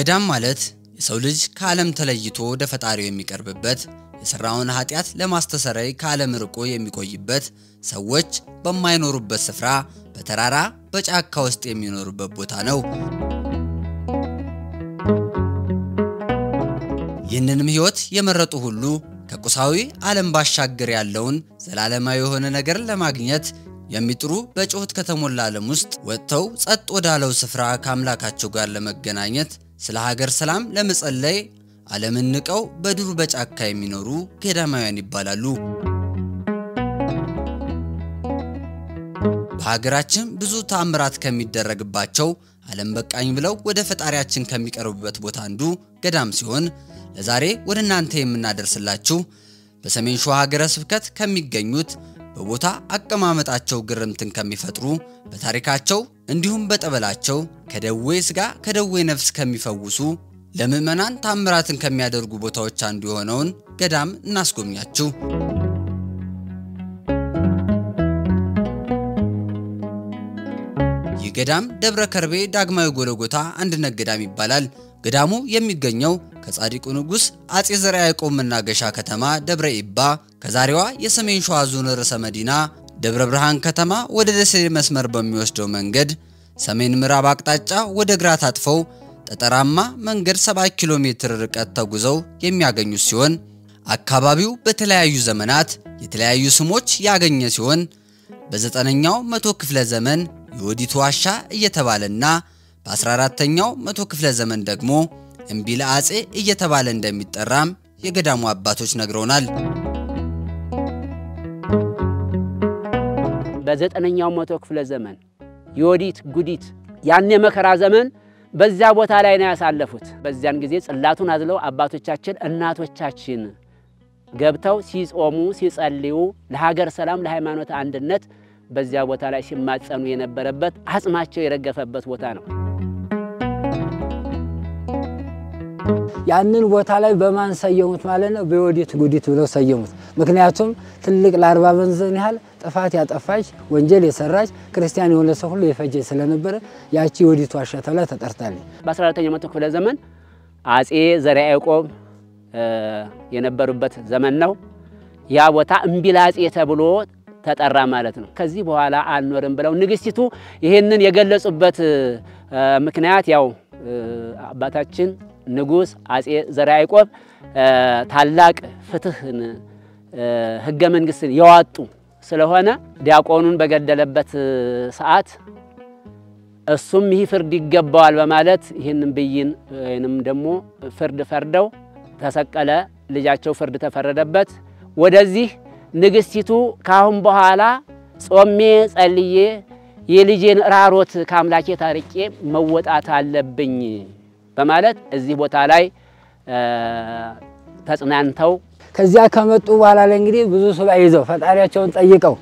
ገዳም ማለት የሰው ልጅ ከዓለም ተለይቶ ወደ ፈጣሪው የሚቀርብበት የሰራውን ኃጢያት ለማስተሰረይ ከዓለም ርቆ የሚቆይበት ሰዎች በማይኖሩበት ስፍራ በተራራ በጫካ ውስጥ የሚኖሩበት ቦታ ነው። ይህንንም ህይወት የመረጡ ሁሉ ከቁሳዊ ዓለም ባሻገር ያለውን ዘላለማዊ የሆነ ነገር ለማግኘት የሚጥሩ በጩኸት ከተሞላ ዓለም ውስጥ ወጥተው ጸጥ ወዳለው ስፍራ ከአምላካቸው ጋር ለመገናኘት ስለ ሀገር ሰላም ለመጸለይ ዓለምን ንቀው በዱር በጫካ የሚኖሩ ገዳማውያን ይባላሉ። በሀገራችን ብዙ ተአምራት ከሚደረግባቸው ዓለም በቃኝ ብለው ወደ ፈጣሪያችን ከሚቀርቡበት ቦታ አንዱ ገዳም ሲሆን ለዛሬ ወደ እናንተ የምናደርስላችሁ በሰሜን ሸዋ ሀገረ ስብከት ከሚገኙት በቦታ አቀማመጣቸው ግርምትን ከሚፈጥሩ በታሪካቸው እንዲሁም በጠበላቸው ከደዌ ስጋ ከደዌ ነፍስ ከሚፈውሱ ለምእመናን ታምራትን ከሚያደርጉ ቦታዎች አንዱ የሆነውን ገዳም እናስጎብኛችሁ። የገዳም ደብረ ከርቤ ዳግማዊ ጎለጎታ አንድነት ገዳም ይባላል። ገዳሙ የሚገኘው ከጻድቁ ንጉስ አጼ ዘርዓ ያዕቆብ መናገሻ ከተማ ደብረ ኢባ ከዛሬዋ የሰሜን ሸዋ ዞን ርዕሰ መዲና ደብረ ብርሃን ከተማ ወደ ደሴ መስመር በሚወስደው መንገድ ሰሜን ምዕራብ አቅጣጫ ወደ ግራ ታጥፈው ጠጠራማ መንገድ 7 ኪሎ ሜትር ርቀት ተጉዘው የሚያገኙ ሲሆን አካባቢው በተለያዩ ዘመናት የተለያዩ ስሞች ያገኘ ሲሆን በ9ኛው መቶ ክፍለ ዘመን የወዲት ዋሻ እየተባለና በ14ኛው መቶ ክፍለ ዘመን ደግሞ እምቢለ አጼ እየተባለ እንደሚጠራም የገዳሙ አባቶች ነግረውናል። በ9ኛው መቶ ክፍለ ዘመን የወዲት ጉዲት ያኔ መከራ ዘመን በዛ ቦታ ላይ ነው ያሳለፉት። በዚያን ጊዜ ጽላቱን አዝለው አባቶቻችን እናቶቻችን ገብተው ሲጾሙ ሲጸልዩ ለሀገር ሰላም ለሃይማኖት አንድነት በዚያ ቦታ ላይ ሲማጸኑ የነበረበት አጽማቸው የረገፈበት ቦታ ነው። ያንን ቦታ ላይ በማን ሰየሙት ማለት ነው? በወዲት ጉዲት ብለው ሰየሙት። ምክንያቱም ትልቅ ለ40 መንዘን ያህል ጥፋት ያጠፋች ወንጀል የሰራች ክርስቲያን የሆነ ሰው ሁሉ የፈጀ ስለነበረ ያቺ ወዲት ዋሻ ተብላ ተጠርታለች። በ14ኛው መቶ ክፍለ ዘመን አጼ ዘርዓ ያዕቆብ የነበሩበት ዘመን ነው። ያ ቦታ እምቢለ አጼ ተብሎ ተጠራ ማለት ነው። ከዚህ በኋላ አልኖርም ብለው ንግስቲቱ ይሄንን የገለጹበት ምክንያት ያው አባታችን ንጉስ አጼ ዘርዓ ያዕቆብ ታላቅ ፍትህን ህገ መንግስትን ያወጡ ስለሆነ ዲያቆኑን በገደለበት ሰዓት እሱም ይህ ፍርድ ይገባዋል በማለት ይሄንን ብይን ወይንም ደግሞ ፍርድ ፈርደው ተሰቀለ። ልጃቸው ፍርድ ተፈረደበት። ወደዚህ ንግስቲቱ ካሁን በኋላ ጾሜ ጸልዬ የልጄን ራሮት ከአምላኬ ታርቄ መወጣት አለብኝ በማለት እዚህ ቦታ ላይ ተጽናንተው ከዚያ ከመጡ በኋላ ላይ እንግዲህ ብዙ ሱባኤ ይዘው ፈጣሪያቸውን ጠይቀው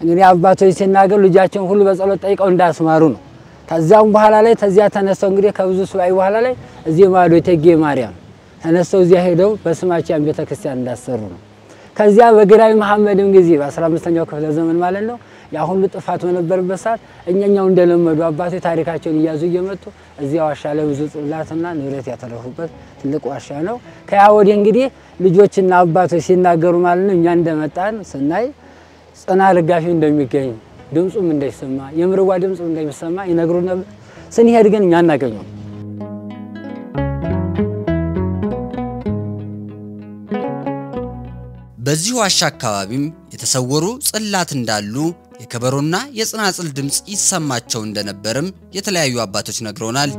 እንግዲህ አባቶች ሲናገሩ ልጃቸውን ሁሉ በጸሎት ጠይቀው እንዳስማሩ ነው። ከዛም በኋላ ላይ ተዚያ ተነስተው እንግዲህ ከብዙ ሱባኤ በኋላ ላይ እዚህ ማዶ እቴጌ ማርያም ተነስተው እዚያ ሄደው በስማቸው ቤተክርስቲያን እንዳሰሩ ነው። ከዚያ በግራኝ መሐመድም ጊዜ በ15ኛው ክፍለ ዘመን ማለት ነው ያ ሁሉ ጥፋት በነበረበት ሰዓት እኛኛው እንደለመዱ አባቶች ታሪካቸውን ይያዙ እየመጡ እዚያ ዋሻ ላይ ብዙ ጽላትና ንብረት ያተረፉበት ትልቅ ዋሻ ነው። ከያ ወዲህ እንግዲህ ልጆችና አባቶች ሲናገሩ ማለት ነው እኛ እንደመጣን ስናይ ጽና ርጋፊው እንደሚገኝ ድምጹም እንደይሰማ የምርዋ ድምጹም እንደሚሰማ ይነግሩን ነበር። ስንሄድ ግን እኛ እናገኘው በዚህ ዋሻ አካባቢም የተሰወሩ ጽላት እንዳሉ የከበሮና የጽናጽል ድምጽ ይሰማቸው እንደነበርም የተለያዩ አባቶች ነግረውናል።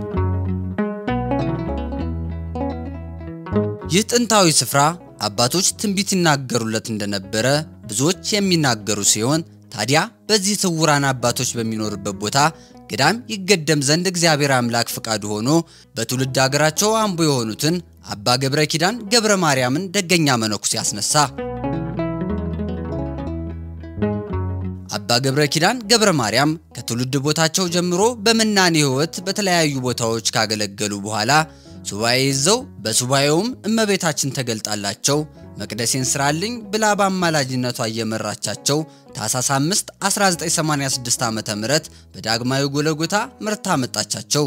ይህ ጥንታዊ ስፍራ አባቶች ትንቢት ይናገሩለት እንደነበረ ብዙዎች የሚናገሩ ሲሆን ታዲያ በዚህ ትውራን አባቶች በሚኖርበት ቦታ ገዳም ይገደም ዘንድ እግዚአብሔር አምላክ ፍቃዱ ሆኖ በትውልድ ሀገራቸው አምቦ የሆኑትን አባ ገብረ ኪዳን ገብረ ማርያምን ደገኛ መነኩሴ ያስነሳ። አባ ገብረ ኪዳን ገብረ ማርያም ከትውልድ ቦታቸው ጀምሮ በመናኔ ህይወት በተለያዩ ቦታዎች ካገለገሉ በኋላ ሱባኤ ይዘው በሱባኤውም እመቤታችን ተገልጣላቸው መቅደሴን ስራልኝ ብላ በአማላጅነቷ እየመራቻቸው ታኅሳስ 5 1986 ዓ.ም በዳግማዊ ጎለጎታ ምርታ መጣቻቸው።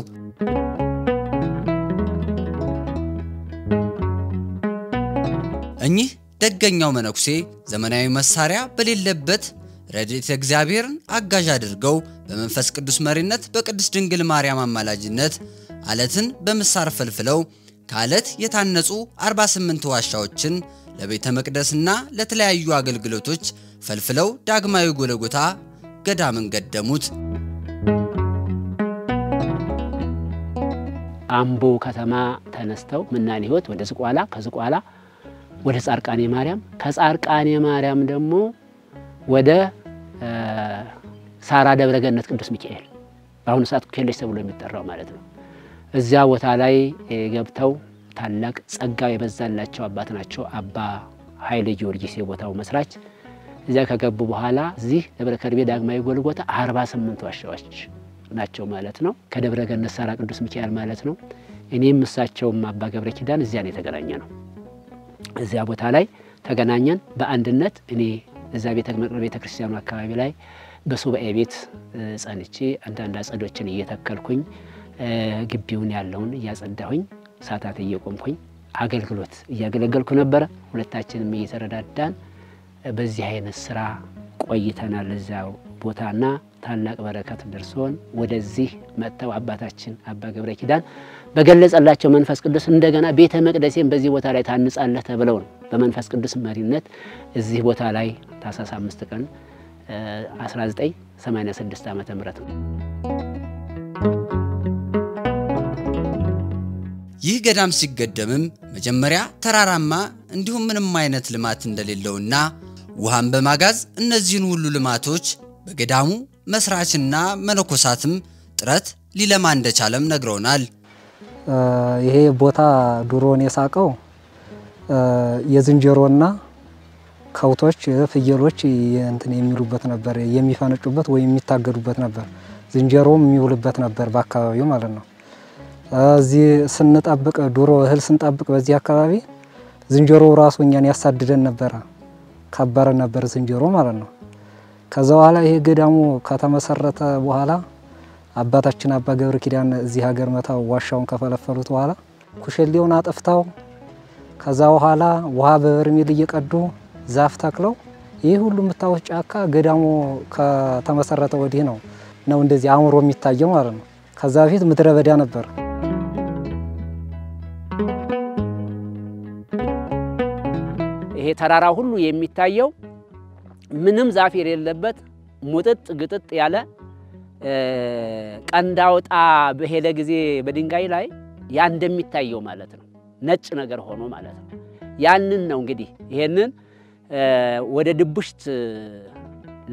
እኚህ ደገኛው መነኩሴ ዘመናዊ መሳሪያ በሌለበት ረድኤተ እግዚአብሔርን አጋዥ አድርገው በመንፈስ ቅዱስ መሪነት በቅድስት ድንግል ማርያም አማላጅነት አለትን በመሳር ፈልፍለው ከአለት የታነጹ 48 ዋሻዎችን ለቤተ መቅደስና ለተለያዩ አገልግሎቶች ፈልፍለው ዳግማዊ ጎለጎታ ገዳምን ገደሙት። አምቦ ከተማ ተነስተው ምናኔ ህይወት ወደ ዝቋላ ከዝቋላ ወደ ጻርቃኔ ማርያም ከጻርቃኔ ማርያም ደግሞ ወደ ሳራ ደብረገነት ቅዱስ ሚካኤል በአሁኑ ሰዓት ከሌሽ ተብሎ የሚጠራው ማለት ነው። እዚያ ቦታ ላይ ገብተው ታላቅ ጸጋ የበዛላቸው አባት ናቸው። አባ ኃይለ ጊዮርጊስ የቦታው መስራች እዚያ ከገቡ በኋላ እዚህ ደብረ ከርቤ ዳግማዊ ጎልጎታ 48 ዋሻዎች ናቸው ማለት ነው። ከደብረገነት ሳራ ቅዱስ ሚካኤል ማለት ነው። እኔም እሳቸውም አባ ገብረ ኪዳን እዚያ ነው የተገናኘ ነው። እዚያ ቦታ ላይ ተገናኘን በአንድነት እኔ እዛ ቤተ ክርስቲያኑ አካባቢ ላይ በሱባኤ ቤት ጸንቼ አንዳንድ አጸዶችን እየተከልኩኝ ግቢውን ያለውን እያጸዳሁኝ ሰዓታት እየቆምኩኝ አገልግሎት እያገለገልኩ ነበር። ሁለታችንም እየተረዳዳን በዚህ አይነት ስራ ቆይተናል። እዛው ቦታና ታላቅ በረከት ደርሶን ወደዚህ መጥተው አባታችን አባ ገብረ ኪዳን በገለጸላቸው መንፈስ ቅዱስ እንደገና ቤተ መቅደሴን በዚህ ቦታ ላይ ታንጻለህ ተብለው ነው በመንፈስ ቅዱስ መሪነት እዚህ ቦታ ላይ ታኅሳስ 5 ቀን 1986 ዓመተ ምህረት ነው። ይህ ገዳም ሲገደምም መጀመሪያ ተራራማ እንዲሁም ምንም አይነት ልማት እንደሌለውና ውሃን በማጋዝ እነዚህን ሁሉ ልማቶች በገዳሙ መስራችና መነኮሳትም ጥረት ሊለማ እንደቻለም ነግረውናል። ይሄ ቦታ ድሮን የሳቀው የዝንጀሮና ከውቶች ፍየሎች እንትን የሚሉበት ነበር፣ የሚፈነጩበት ወይ የሚታገዱበት ነበር። ዝንጀሮም የሚውልበት ነበር በአካባቢው ማለት ነው። እዚህ ስንጠብቅ ድሮ እህል ስንጠብቅ በዚህ አካባቢ ዝንጀሮ ራሱ እኛን ያሳድደን ነበር፣ ከበረ ነበር ዝንጀሮ ማለት ነው። ከዛ በኋላ ይሄ ገዳሙ ከተመሰረተ በኋላ አባታችን አባ ገብረ ኪዳን እዚህ ሀገር መታው ዋሻውን ከፈለፈሉት በኋላ ኩሸሌውን አጥፍተው ከዛ በኋላ ውሃ በበርሜል እየቀዱ ዛፍ ተክለው ይሄ ሁሉ የምታዩት ጫካ ገዳሙ ከተመሰረተ ወዲህ ነው እንደዚህ አምሮ የሚታየው ማለት ነው። ከዛ በፊት ምድረ በዳ ነበር። ይሄ ተራራ ሁሉ የሚታየው ምንም ዛፍ የሌለበት ሙጥጥ ግጥጥ ያለ ቀንዳውጣ በሄለ ጊዜ በድንጋይ ላይ ያ እንደሚታየው ማለት ነው። ነጭ ነገር ሆኖ ማለት ነው። ያንን ነው እንግዲህ ይሄንን ወደ ድቡሽት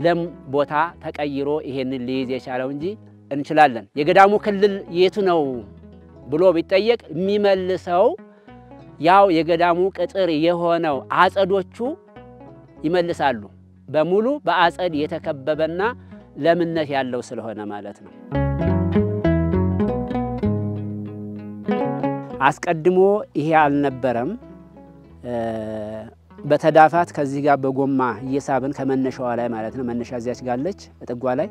ለም ቦታ ተቀይሮ ይሄንን ሊይዝ የቻለው እንጂ እንችላለን። የገዳሙ ክልል የቱ ነው ብሎ ቢጠየቅ የሚመልሰው ያው የገዳሙ ቅጥር የሆነው አጸዶቹ ይመልሳሉ። በሙሉ በአጸድ የተከበበና ለምነት ያለው ስለሆነ ማለት ነው። አስቀድሞ ይሄ አልነበረም። በተዳፋት ከዚህ ጋር በጎማ እየሳብን ከመነሻዋ ላይ ማለት ነው። መነሻ እዚያች ጋለች እጥጓ ላይ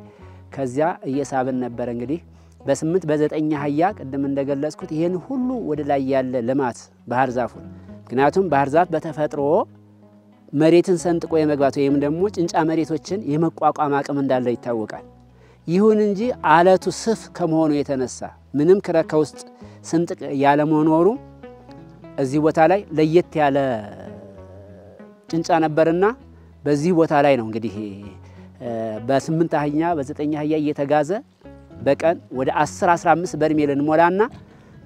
ከዚያ እየሳብን ነበር። እንግዲህ በ8 በ9 አህያ ቅድም እንደገለጽኩት ይሄን ሁሉ ወደ ላይ ያለ ልማት ባህር ዛፉ ምክንያቱም ባህር ዛፍ በተፈጥሮ መሬትን ሰንጥቆ የመግባት ወይም ደግሞ ጭንጫ መሬቶችን የመቋቋም አቅም እንዳለው ይታወቃል። ይሁን እንጂ አለቱ ስፍ ከመሆኑ የተነሳ ምንም ክረካ ውስጥ ስንጥቅ ያለ መኖሩ እዚህ ቦታ ላይ ለየት ያለ ጭንጫ ነበርና በዚህ ቦታ ላይ ነው እንግዲህ በ8 አህያ በ9 አህያ እየተጋዘ በቀን ወደ 10-15 በርሜል እንሞላና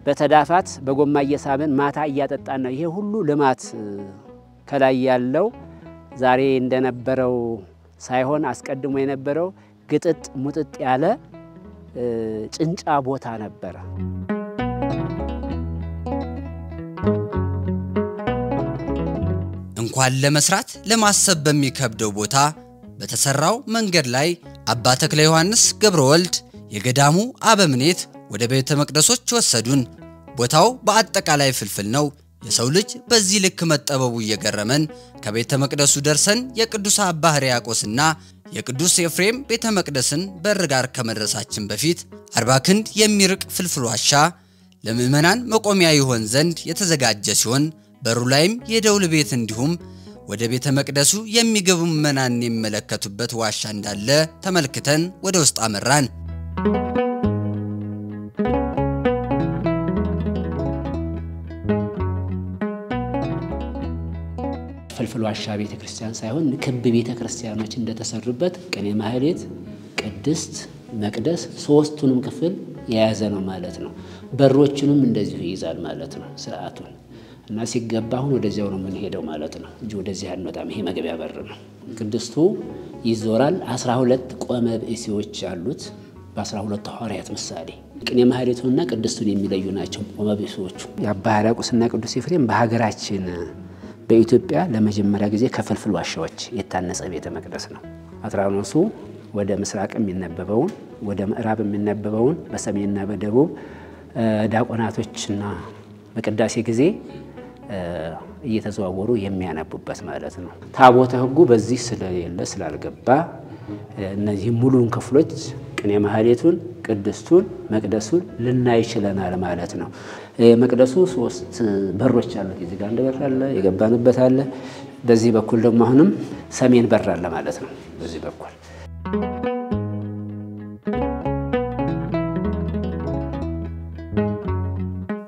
በተዳፋት በጎማ እየሳብን ማታ እያጠጣን ነው። ይሄ ሁሉ ልማት ከላይ ያለው ዛሬ እንደነበረው ሳይሆን አስቀድሞ የነበረው ግጥጥ ሙጥጥ ያለ ጭንጫ ቦታ ነበር። እንኳን ለመስራት ለማሰብ በሚከብደው ቦታ በተሰራው መንገድ ላይ አባ ተክለ ዮሐንስ ገብረ ወልድ የገዳሙ አበምኔት ወደ ቤተ መቅደሶች ወሰዱን። ቦታው በአጠቃላይ ፍልፍል ነው። የሰው ልጅ በዚህ ልክ መጠበቡ እየገረመን ከቤተ መቅደሱ ደርሰን የቅዱስ አባ ሕርያቆስና የቅዱስ ኤፍሬም ቤተ መቅደስን በር ጋር ከመድረሳችን በፊት 40 ክንድ የሚርቅ ፍልፍል ዋሻ ለምእመናን መቆሚያ ይሆን ዘንድ የተዘጋጀ ሲሆን በሩ ላይም የደውል ቤት እንዲሁም ወደ ቤተ መቅደሱ የሚገቡ ምዕመናን የሚመለከቱበት ዋሻ እንዳለ ተመልክተን ወደ ውስጥ አመራን። ፍልፍል ዋሻ ቤተክርስቲያን ሳይሆን ክብ ቤተክርስቲያኖች እንደተሰሩበት ቅኔ ማህሌት፣ ቅድስት፣ መቅደስ ሶስቱንም ክፍል የያዘ ነው ማለት ነው። በሮቹንም እንደዚሁ ይይዛል ማለት ነው ስርዓቱን እና ሲገባ አሁን ወደዚያው ነው የምንሄደው ማለት ነው እንጂ ወደዚህ አንወጣም። ይሄ መግቢያ በር ነው። ቅድስቱ ይዞራል። 12 ቆመ ብእሲዎች አሉት በ12 ሐዋርያት ምሳሌ። ቅኔ ማህሌቱንና ቅድስቱን የሚለዩ ናቸው ቆመ ብእሲዎቹ። የአባ ሕርያቆስና ቅዱስ ኤፍሬም በሀገራችን በኢትዮጵያ ለመጀመሪያ ጊዜ ከፍልፍል ዋሻዎች የታነጸ ቤተ መቅደስ ነው። አትራኖሱ ወደ ምስራቅ የሚነበበውን ወደ ምዕራብ የሚነበበውን በሰሜንና በደቡብ ዲያቆናቶችና በቅዳሴ ጊዜ እየተዘዋወሩ የሚያነቡበት ማለት ነው። ታቦተ ሕጉ በዚህ ስለሌለ ስላልገባ እነዚህ ሙሉን ክፍሎች ቅኔ ማህሌቱን፣ ቅድስቱን፣ መቅደሱን ልናይ ይችላል ማለት ነው። መቅደሱ 3 በሮች አሉት። እዚህ ጋር እንደበር አለ፣ የገባንበት አለ። በዚህ በኩል ደግሞ አሁንም ሰሜን በር አለ ማለት ነው። በዚህ በኩል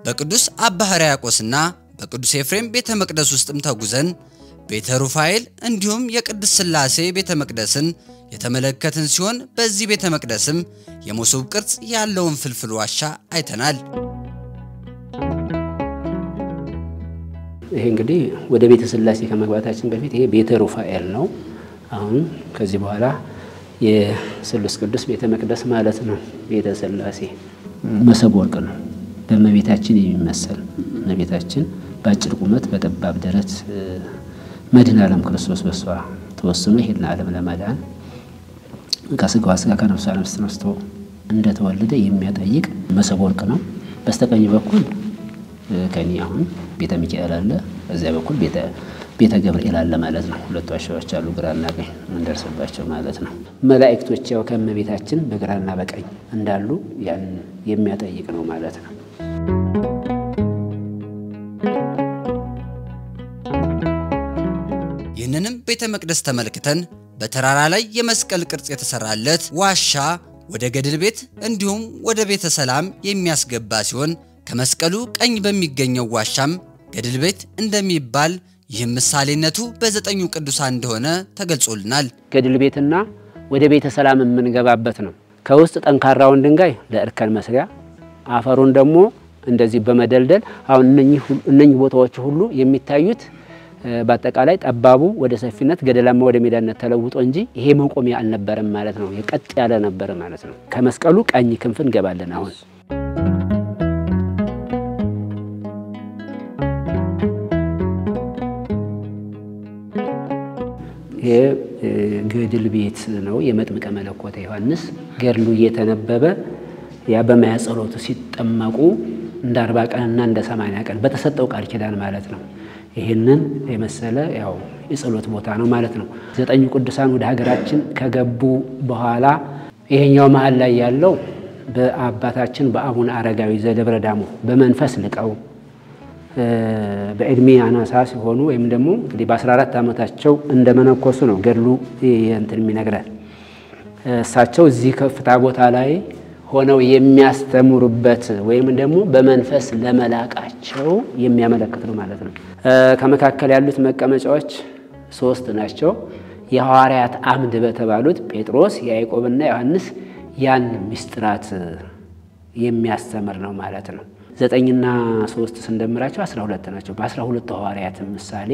በቅዱስ አባ ሕርያቆስና በቅዱስ ኤፍሬም ቤተ መቅደስ ውስጥም ተጉዘን ቤተ ሩፋኤል እንዲሁም የቅድስት ሥላሴ ቤተ መቅደስን የተመለከትን ሲሆን በዚህ ቤተ መቅደስም የመሶብ ቅርጽ ያለውን ፍልፍል ዋሻ አይተናል። ይሄ እንግዲህ ወደ ቤተ ሥላሴ ከመግባታችን በፊት ይሄ ቤተ ሩፋኤል ነው። አሁን ከዚህ በኋላ የስሉስ ቅዱስ ቤተ መቅደስ ማለት ነው። ቤተ ሥላሴ መሶበ ወርቅ ነው በእመቤታችን የሚመሰል። እመቤታችን በአጭር ቁመት በጠባብ ደረት መድኃኔ ዓለም ክርስቶስ በሷ ተወስኖ ይሄን ዓለም ለማዳን ከስጋዋ ስጋ ከነፍሷ ነፍስ ነስቶ እንደተወለደ የሚያጠይቅ መሶበ ወርቅ ነው። በስተቀኝ በኩል ከኒ አሁን ቤተ ሚካኤል አለ፣ በዚያ በኩል ቤተ ገብርኤል አለ ማለት ነው። ሁለት ዋሻዎች አሉ ግራና ቀኝ እንደርሰባቸው ማለት ነው። መላእክቶች ያው ከእመቤታችን በግራና በቀኝ እንዳሉ ያን የሚያጠይቅ ነው ማለት ነው። ይህንንም ቤተ መቅደስ ተመልክተን በተራራ ላይ የመስቀል ቅርጽ የተሰራለት ዋሻ ወደ ገድል ቤት እንዲሁም ወደ ቤተ ሰላም የሚያስገባ ሲሆን ከመስቀሉ ቀኝ በሚገኘው ዋሻም ገድል ቤት እንደሚባል ይህም ምሳሌነቱ በ9 ቅዱሳን እንደሆነ ተገልጾልናል። ገድል ቤትና ወደ ቤተ ሰላም የምንገባበት ነው። ከውስጥ ጠንካራውን ድንጋይ ለእርከን መስሪያ፣ አፈሩን ደግሞ እንደዚህ በመደልደል አሁን እነኚህ ቦታዎች ሁሉ የሚታዩት በአጠቃላይ ጠባቡ ወደ ሰፊነት ገደላማ ወደ ሜዳነት ተለውጦ እንጂ ይሄ መቆሚያ አልነበረም ማለት ነው። የቀጥ ያለ ነበር ማለት ነው። ከመስቀሉ ቀኝ ክንፍ እንገባለን አሁን ገድል ቤት ነው። የመጥምቀ መለኮት ዮሐንስ ገድሉ እየተነበበ ያ በማያ ጸሎቱ ሲጠመቁ እንደ 40 ቀንና እንደ 80 ቀን በተሰጠው ቃል ኪዳን ማለት ነው። ይሄንን የመሰለ ያው የጸሎት ቦታ ነው ማለት ነው። 9 ቅዱሳን ወደ ሀገራችን ከገቡ በኋላ ይሄኛው መሃል ላይ ያለው በአባታችን በአቡነ አረጋዊ ዘደብረ ዳሞ በመንፈስ ልቀው በእድሜ አናሳ ሲሆኑ ወይም ደግሞ እንግዲህ በ14 ዓመታቸው እንደመነኮሱ ነው ገድሉ እንትን የሚነግረን። እሳቸው እዚህ ከፍታ ቦታ ላይ ሆነው የሚያስተምሩበት ወይም ደግሞ በመንፈስ ለመላቃቸው የሚያመለክት ነው ማለት ነው። ከመካከል ያሉት መቀመጫዎች 3 ናቸው። የሐዋርያት አምድ በተባሉት ጴጥሮስ፣ ያዕቆብና ዮሐንስ ያን ምስጢራት የሚያስተምር ነው ማለት ነው። 9 እና 3 ስንደምራቸው 12 ናቸው። በ12 ሐዋርያት ምሳሌ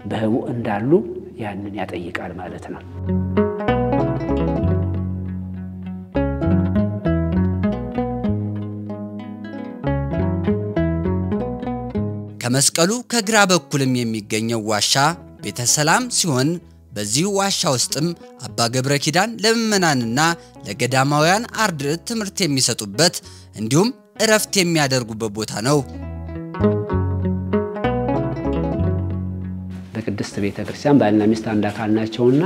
በህቡ እንዳሉ ያንን ያጠይቃል ማለት ነው። ከመስቀሉ ከግራ በኩልም የሚገኘው ዋሻ ቤተ ሰላም ሲሆን በዚህ ዋሻ ውስጥም አባ ገብረ ኪዳን ለምእመናንና ለገዳማውያን አርድእት ትምህርት የሚሰጡበት እንዲሁም እረፍት የሚያደርጉበት ቦታ ነው። በቅድስት ቤተ ክርስቲያን ባልና ሚስት አንድ አካል ናቸውና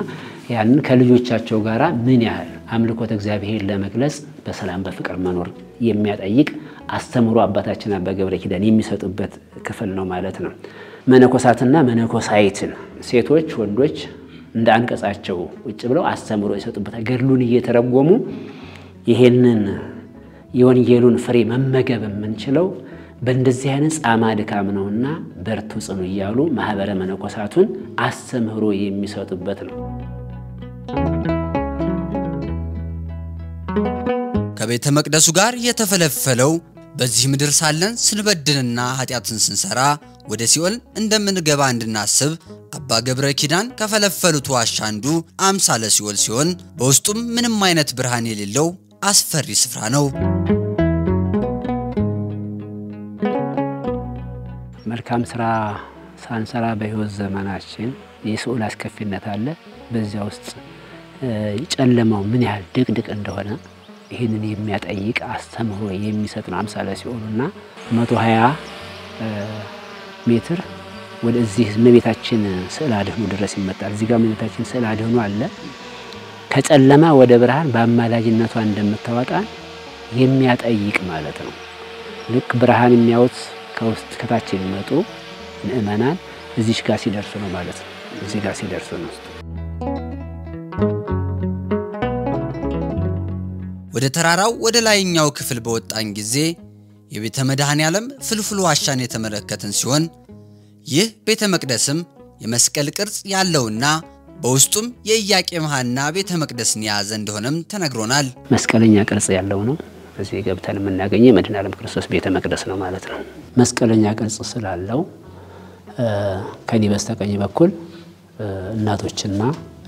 ያንን ከልጆቻቸው ጋራ ምን ያህል አምልኮተ እግዚአብሔር ለመግለጽ በሰላም በፍቅር መኖር የሚያጠይቅ አስተምሮ አባታችን አባ ገብረ ኪዳን የሚሰጡበት ክፍል ነው ማለት ነው። መነኮሳትና መነኮሳይትን ሴቶች ወንዶች እንደ አንቀጻቸው ውጭ ብለው አስተምሮ ይሰጡበታል። ገድሉን እየተረጎሙ ይሄንን የወንጌሉን ፍሬ መመገብ የምንችለው በእንደዚህ አይነት ጻማ ድካም ነውና በርቱ ጽኑ እያሉ ማህበረ መነኮሳቱን አስተምሮ የሚሰጡበት ነው። ከቤተ መቅደሱ ጋር የተፈለፈለው በዚህ ምድር ሳለን ስንበድልና ኃጢያትን ስንሰራ ወደ ሲኦል እንደምንገባ እንድናስብ አባ ገብረ ኪዳን ከፈለፈሉት ዋሻ አንዱ አምሳለ ሲኦል ሲሆን በውስጡም ምንም አይነት ብርሃን የሌለው አስፈሪ ስፍራ ነው። መልካም ስራ ሳንሰራ በህይወት ዘመናችን የሲኦል አስከፊነት አለ። በዚያ ውስጥ ጨለማው ምን ያህል ድቅድቅ እንደሆነ ይሄንን የሚያጠይቅ አስተምሮ የሚሰጥ ነው አምሳለ ሲኦልና 120 ሜትር ወደዚህ እመቤታችን ስዕል አድህኖ ድረስ ይመጣል። እዚህ ጋር እመቤታችን ስዕል አድህኖ አለ። ከጨለማ ወደ ብርሃን በአማላጅነቷ እንደምታወጣ የሚያጠይቅ ማለት ነው። ልክ ብርሃን የሚያወጥ ከውስጥ ከታች የሚመጡ ምእመናን እዚህ ጋር ሲደርሱ ነው ማለት ነው። እዚህ ጋር ሲደርሱ ነው። ወደ ተራራው ወደ ላይኛው ክፍል በወጣን ጊዜ የቤተ መድኃኔዓለም ፍልፍሉ ዋሻን የተመለከትን ሲሆን ይህ ቤተ መቅደስም የመስቀል ቅርጽ ያለውና በውስጡም የኢያቄም ሐና ቤተ መቅደስን ያዘ እንደሆነም ተነግሮናል። መስቀለኛ ቅርጽ ያለው ነው። እዚህ ገብተን የምናገኘው የመድኃኔዓለም ክርስቶስ ቤተ መቅደስ ነው ማለት ነው። መስቀለኛ ቅርጽ ስላለው ከኒ በስተቀኝ በኩል እናቶችና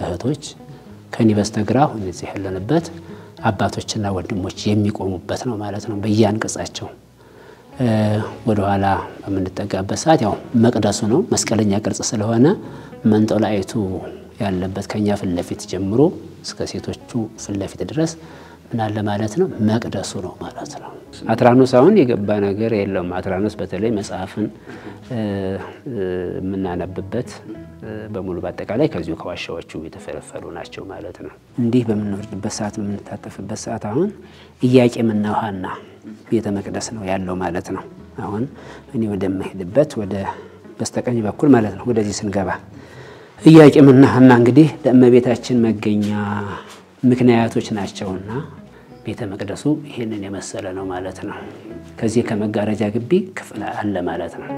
እህቶች ከኒ በስተግራ እዚህ ያለንበት አባቶችና ወንድሞች የሚቆሙበት ነው ማለት ነው። በያንቀጻቸው ወደ ኋላ በምንጠጋበት ሰዓት ያው መቅደሱ ነው መስቀለኛ ቅርጽ ስለሆነ መንጦላይቱ ያለበት ከኛ ፍል ለፊት ጀምሮ እስከ ሴቶቹ ፍል ለፊት ድረስ ምን አለ ማለት ነው መቅደሱ ነው ማለት ነው። አትራኖስ አሁን የገባ ነገር የለውም። አትራኖስ በተለይ መጽሐፍን የምናነብበት በሙሉ በአጠቃላይ ከዚሁ ከዋሻዎቹ የተፈለፈሉ ናቸው ማለት ነው። እንዲህ በምንወርድበት ሰዓት በምንታጠፍበት ሰዓት አሁን ኢያቄምና ሐና ቤተ መቅደስ ነው ያለው ማለት ነው። አሁን እኔ ወደምሄድበት ወደ በስተቀኝ በኩል ማለት ነው ወደዚህ ስንገባ ኢያቄምና ሐና እንግዲህ ለእመቤታችን መገኛ ምክንያቶች ናቸውና ቤተ መቅደሱ ይሄንን የመሰለ ነው ማለት ነው። ከዚህ ከመጋረጃ ግቢ ክፍል አለ ማለት ነው።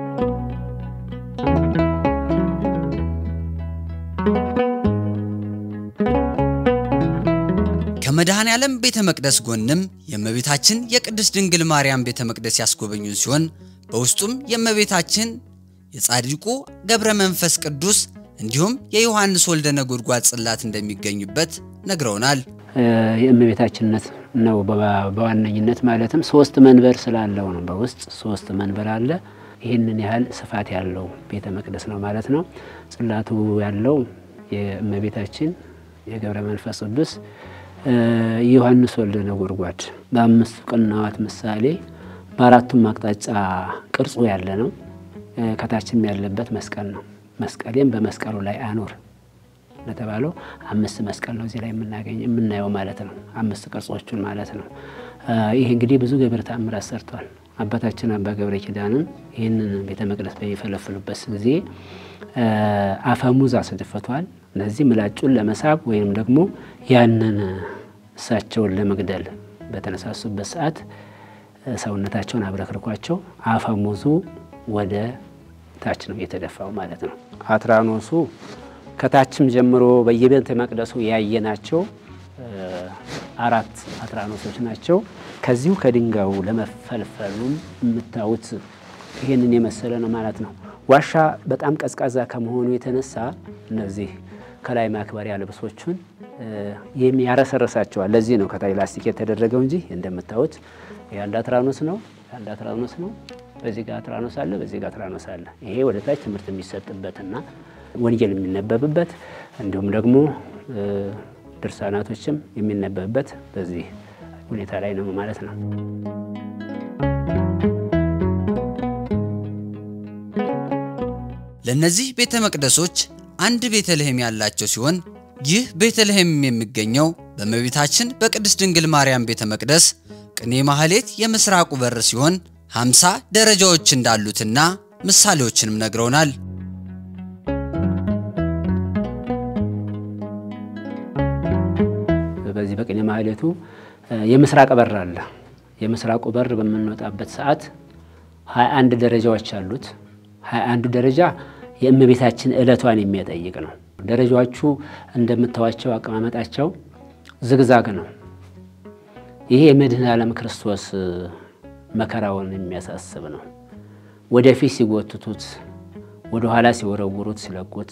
ከመድኃኔዓለም ቤተ መቅደስ ጎንም የእመቤታችን የቅድስት ድንግል ማርያም ቤተ መቅደስ ያስጎበኙን ሲሆን በውስጡም የእመቤታችን የጻድቁ ገብረ መንፈስ ቅዱስ እንዲሁም የዮሐንስ ወልደ ነጎድጓድ ጽላት እንደሚገኙበት ነግረውናል። የእመቤታችንነት ነው በዋነኝነት ማለትም 3 መንበር ስላለው ነው። በውስጥ 3 መንበር አለ። ይሄንን ያህል ስፋት ያለው ቤተ መቅደስ ነው ማለት ነው። ጽላቱ ያለው የእመቤታችን የገብረ መንፈስ ቅዱስ ዮሐንስ ወልደ ነጎድጓድ በ5 ቅንዋት ምሳሌ በአራቱም አቅጣጫ ቅርጹ ያለ ነው። ከታችም ያለበት መስቀል ነው። መስቀሌን በመስቀሉ ላይ አኖር ለተባለው 5 መስቀል ነው እዚህ ላይ የምናየው ማለት ነው። 5 ቅርጾቹን ማለት ነው። ይሄ እንግዲህ ብዙ ገቢረ ተአምራት ሰርቷል። አባታችን አባ ገብረ ኪዳንን ይሄንን ቤተ መቅደስ በሚፈለፍሉበት ጊዜ አፈሙዝ አስደፍቷል። እነዚህ ምላጩን ለመሳብ ወይም ደግሞ ያንን እሳቸውን ለመግደል በተነሳሱበት ሰዓት ሰውነታቸውን አብረክርኳቸው አፈሙዙ ወደ ታች ነው የተደፋው ማለት ነው። አትራኖሱ ከታችም ጀምሮ በየቤተ መቅደሱ ያየናቸው 4 አትራኖሶች ናቸው። ከዚሁ ከድንጋዩ ለመፈልፈሉም የምታዩት ይሄንን የመሰለ ነው ማለት ነው። ዋሻ በጣም ቀዝቃዛ ከመሆኑ የተነሳ እነዚህ ከላይ ማክበሪያ ልብሶቹን የሚያረሰርሳቸዋል። ለዚህ ነው ከታይ ላስቲክ የተደረገው እንጂ እንደምታዩት ያንዳ አትራኖስ ነው። ያንዳ አትራኖስ ነው። በዚህ ጋር አትራኖስ አለ፣ በዚህ ጋር አትራኖስ አለ። ይሄ ወደ ታች ትምህርት የሚሰጥበትና ወንጌል የሚነበብበት እንዲሁም ደግሞ ድርሳናቶችም የሚነበብበት በዚህ ሁኔታ ላይ ነው ማለት ነው። ለነዚህ ቤተ መቅደሶች አንድ ቤተልሔም ያላቸው ሲሆን ይህ ቤተልሔም የሚገኘው በእመቤታችን በቅድስት ድንግል ማርያም ቤተ መቅደስ ቅኔ ማህሌት የምስራቁ በር ሲሆን 50 ደረጃዎች እንዳሉትና ምሳሌዎችንም ነግረውናል። በዚህ በቅኔ ማህሌቱ የምስራቅ በር አለ። የምስራቁ በር በመንወጣበት ሰዓት 21 ደረጃዎች አሉት። 21 ደረጃ የእመቤታችን ዕለቷን የሚያጠይቅ ነው። ደረጃዎቹ እንደምታዋቸው አቀማመጣቸው ዝግዛግ ነው። ይሄ የመድኃኔ ዓለም ክርስቶስ መከራውን የሚያሳስብ ነው። ወደፊት ሲጎትቱት፣ ወደ ኋላ ሲወረውሩት ሲለቁት፣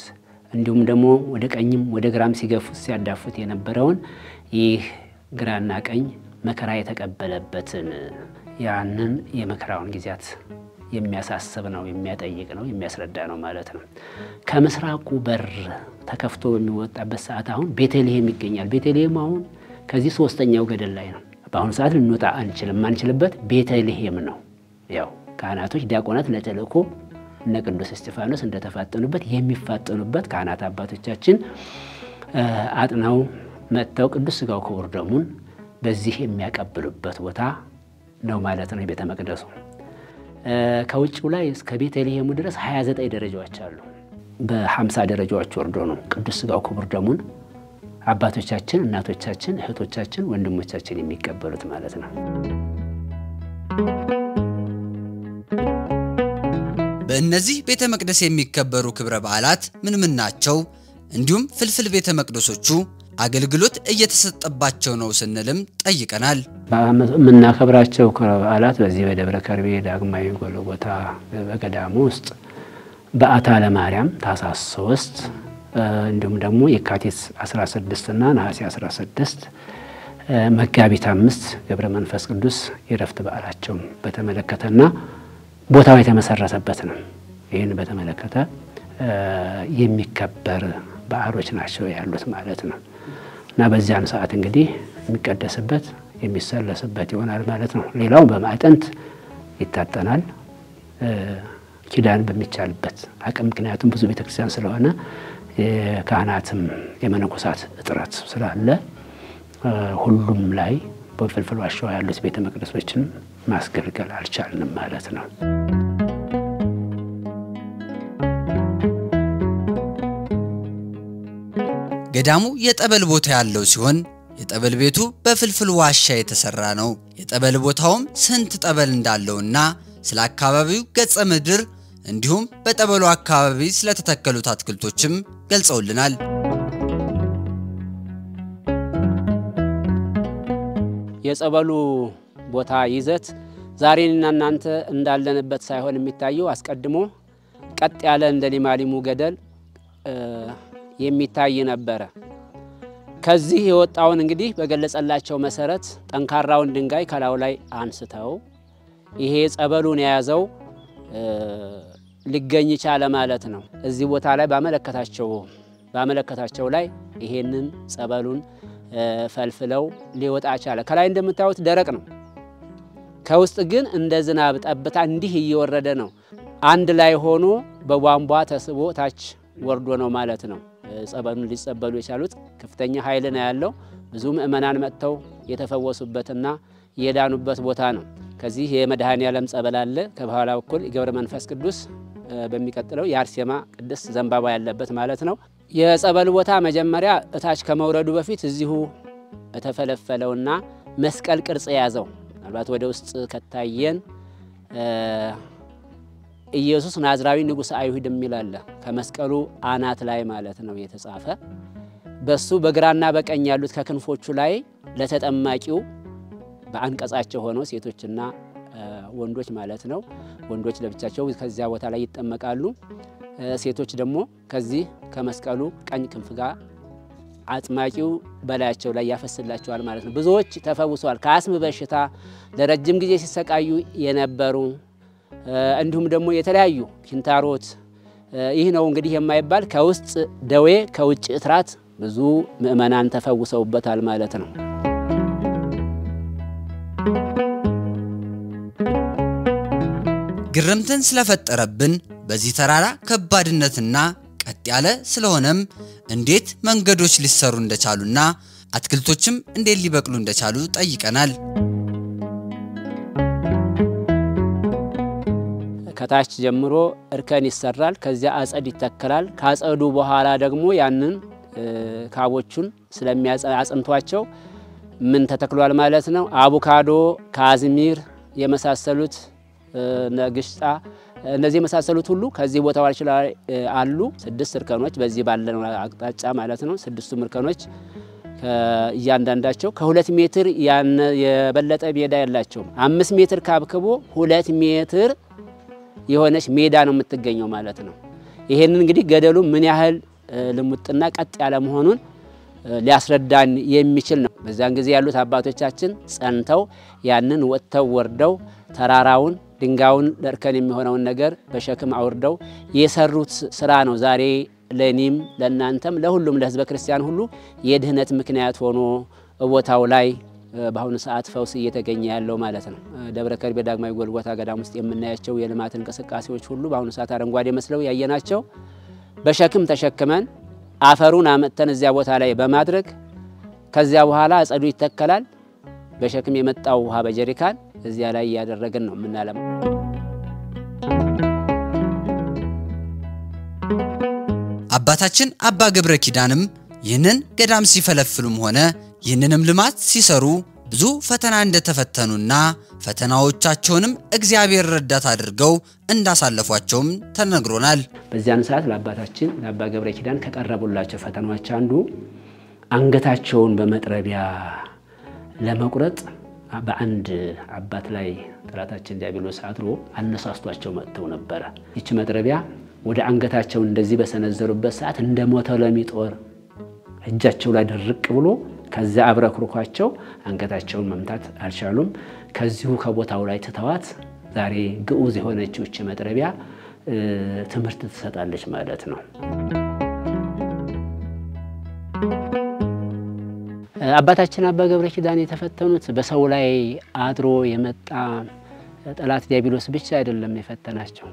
እንዲሁም ደግሞ ወደ ቀኝም ወደ ግራም ሲገፉት ሲያዳፉት የነበረውን ይህ ግራና ቀኝ መከራ የተቀበለበትን ያንን የመከራውን ጊዜያት የሚያሳስብ ነው፣ የሚያጠይቅ ነው፣ የሚያስረዳ ነው ማለት ነው። ከምስራቁ በር ተከፍቶ በሚወጣበት ሰዓት አሁን ቤተልሔም ይገኛል። ቤተልሔም አሁን ከዚህ ሶስተኛው ገደል ላይ ነው። በአሁኑ ሰዓት ልንወጣ አንችልበት ቤተልሔም ነው። ያው ካህናቶች ዲያቆናት ለተልእኮ እነ ቅዱስ እስጢፋኖስ እንደተፋጠኑበት የሚፋጠኑበት ካህናት አባቶቻችን አጥናው መጥተው ቅዱስ ሥጋው ክቡር ደሙን በዚህ የሚያቀብሉበት ቦታ ነው ማለት ነው ቤተ መቅደሱ። ከውጭው ላይ እስከ ቤተልሔሙ ድረስ 29 ደረጃዎች አሉ። በ50 ደረጃዎች ወርዶ ነው ቅዱስ ሥጋው ክቡር ደሙን አባቶቻችን፣ እናቶቻችን፣ እህቶቻችን፣ ወንድሞቻችን የሚቀበሉት ማለት ነው። በእነዚህ ቤተ መቅደስ የሚከበሩ ክብረ በዓላት ምን ናቸው? እንዲሁም ፍልፍል ቤተ መቅደሶቹ አገልግሎት እየተሰጠባቸው ነው ስንልም ጠይቀናል። ምናከብራቸው ክብረ በዓላት በዚህ በደብረ ከርቤ ዳግማዊ ጎልጎታ በገዳሙ ውስጥ በዓታ ለማርያም ታኅሳስ 3 እንዲሁም ደግሞ የካቲት 16 እና ነሐሴ 16 መጋቢት 5 ገብረ መንፈስ ቅዱስ የረፍት በዓላቸውን በተመለከተና ቦታው የተመሰረተበት ነው። ይህን በተመለከተ የሚከበር በዓሎች ናቸው ያሉት ማለት ነው። እና በዚያን ሰዓት እንግዲህ የሚቀደስበት የሚሰለስበት ይሆናል ማለት ነው። ሌላው በማዕጠንት ይታጠናል ኪዳን በሚቻልበት አቅም፣ ምክንያቱም ብዙ ቤተክርስቲያን ስለሆነ የካህናትም የመነኮሳት እጥረት ስላለ ሁሉም ላይ በፍልፍል ዋሻው ያሉት ቤተ መቅደሶችን ማስገልገል አልቻልንም ማለት ነው። ገዳሙ የጠበል ቦታ ያለው ሲሆን የጠበል ቤቱ በፍልፍል ዋሻ የተሰራ ነው። የጠበል ቦታውም ስንት ጠበል እንዳለውና ስለ አካባቢው ገጸ ምድር እንዲሁም በጠበሉ አካባቢ ስለተተከሉት አትክልቶችም ገልጸውልናል። የጸበሉ ቦታ ይዘት ዛሬና እናንተ እንዳለንበት ሳይሆን የሚታየው አስቀድሞ ቀጥ ያለ እንደ ሊማሊሙ ገደል የሚታይ ነበር። ከዚህ የወጣውን እንግዲህ በገለጸላቸው መሰረት ጠንካራውን ድንጋይ ከላዩ ላይ አንስተው ይሄ ጸበሉን የያዘው ሊገኝ ቻለ ማለት ነው። እዚህ ቦታ ላይ ባመለከታቸው ላይ ይሄንን ጸበሉን ፈልፍለው ሊወጣ ቻለ። ከላይ እንደምታዩት ደረቅ ነው። ከውስጥ ግን እንደ ዝናብ ጠብታ እንዲህ እየወረደ ነው። አንድ ላይ ሆኖ በቧንቧ ተስቦ ታች ወርዶ ነው ማለት ነው። ጸበሉን ሊጸበሉ የቻሉት ከፍተኛ ኃይል ነው ያለው። ብዙ ምእመናን መጥተው የተፈወሱበትና የዳኑበት ቦታ ነው። ከዚህ የመድኃኔ ዓለም ጸበል አለ ከበኋላ በኩል የገብረ መንፈስ ቅዱስ በሚቀጥለው የአርሴማ ቅድስት ዘንባባ ያለበት ማለት ነው። የጸበል ቦታ መጀመሪያ እታች ከመውረዱ በፊት እዚሁ በተፈለፈለውና መስቀል ቅርጽ ያዘው ምናልባት ወደ ውስጥ ከታየን ኢየሱስ ናዝራዊ ንጉሥ አይሁድ የሚላል ከመስቀሉ አናት ላይ ማለት ነው የተጻፈ። በሱ በግራና በቀኝ ያሉት ከክንፎቹ ላይ ለተጠማቂው በአንቀጻቸው ሆነው ሴቶችና ወንዶች ማለት ነው። ወንዶች ለብቻቸው ከዚያ ቦታ ላይ ይጠመቃሉ። ሴቶች ደግሞ ከዚህ ከመስቀሉ ቀኝ ክንፍ ጋር አጥማቂው በላያቸው ላይ ያፈስላቸዋል ማለት ነው። ብዙዎች ተፈውሰዋል። ከአስም በሽታ ለረጅም ጊዜ ሲሰቃዩ የነበሩ እንዲሁም ደግሞ የተለያዩ ኪንታሮት ይህ ነው እንግዲህ የማይባል ከውስጥ ደዌ ከውጭ እጥራት ብዙ ምእመናን ተፈውሰውበታል ማለት ነው። ግርምትን ስለፈጠረብን በዚህ ተራራ ከባድነትና ቀጥ ያለ ስለሆነም እንዴት መንገዶች ሊሰሩ እንደቻሉና አትክልቶችም እንዴት ሊበቅሉ እንደቻሉ ጠይቀናል። ከታች ጀምሮ እርከን ይሰራል ከዚያ አጸድ ይተከላል ካጸዱ በኋላ ደግሞ ያንን ካቦቹን ስለሚያጸንቷቸው ምን ተተክሏል ማለት ነው አቮካዶ ካዝሚር የመሳሰሉት ነግሽጣ እነዚህ የመሳሰሉት ሁሉ ከዚህ ቦታው ላይ አሉ 6 እርከኖች በዚህ ባለው አቅጣጫ ማለት ነው 6 እርከኖች እያንዳንዳቸው ከ2 ሜትር የበለጠ ሜዳ ያላቸው 5 ሜትር ካብክቦ 2 ሜትር የሆነች ሜዳ ነው የምትገኘው ማለት ነው ይሄንን እንግዲህ ገደሉ ምን ያህል ልሙጥና ቀጥ ያለ መሆኑን ሊያስረዳን የሚችል ነው በዛን ጊዜ ያሉት አባቶቻችን ጸንተው ያንን ወጥተው ወርደው ተራራውን ድንጋዩን ለርከን የሚሆነውን ነገር በሸክም አውርደው የሰሩት ስራ ነው ዛሬ ለኔም ለናንተም ለሁሉም ለህዝበ ክርስቲያን ሁሉ የድህነት ምክንያት ሆኖ ቦታው ላይ በአሁኑ ሰዓት ፈውስ እየተገኘ ያለው ማለት ነው ደብረ ከርቤ ዳግማዊ ጎልጎታ ገዳም ውስጥ የምናያቸው የልማት እንቅስቃሴዎች ሁሉ በአሁኑ ሰዓት አረንጓዴ መስለው ያየናቸው በሸክም ተሸክመን አፈሩን አመጣን እዚያ ቦታ ላይ በማድረግ ከዚያ በኋላ አጸዱ ይተከላል በሸክም የመጣው ውሃ በጀሪካን እዚያ ላይ ያደረገን ነው ምናለም አባታችን አባ ገብረ ኪዳንም ይህንን ገዳም ሲፈለፍሉም ሆነ ይህንንም ልማት ሲሰሩ ብዙ ፈተና እንደተፈተኑና ፈተናዎቻቸውንም እግዚአብሔር ረዳት አድርገው እንዳሳለፏቸውም ተነግሮናል በዚያን ሰዓት ለአባታችን ለአባ ገብረ ኪዳን ከቀረቡላቸው ፈተናዎች አንዱ አንገታቸውን በመጥረቢያ ለመቁረጥ በአንድ አባት ላይ ጥራታችን ዲያብሎስ አድሮ አነሳስቷቸው መጥተው ነበር እቺ መጥረቢያ ወደ አንገታቸው እንደዚህ በሰነዘሩበት ሰዓት እንደ ሞተ ለሚጦር እጃቸው ላይ ድርቅ ብሎ ከዛ አብረክሩኳቸው አንገታቸውን መምታት አልቻሉም ከዚሁ ከቦታው ላይ ተተዋት ዛሬ ግዑዝ የሆነችው እቺ መጥረቢያ ትምህርት ትሰጣለች ማለት ነው አባታችን አባ ገብረ ኪዳን የተፈተኑት በሰው ላይ አድሮ የመጣ ጠላት ዲያብሎስ ብቻ አይደለም የፈተናቸው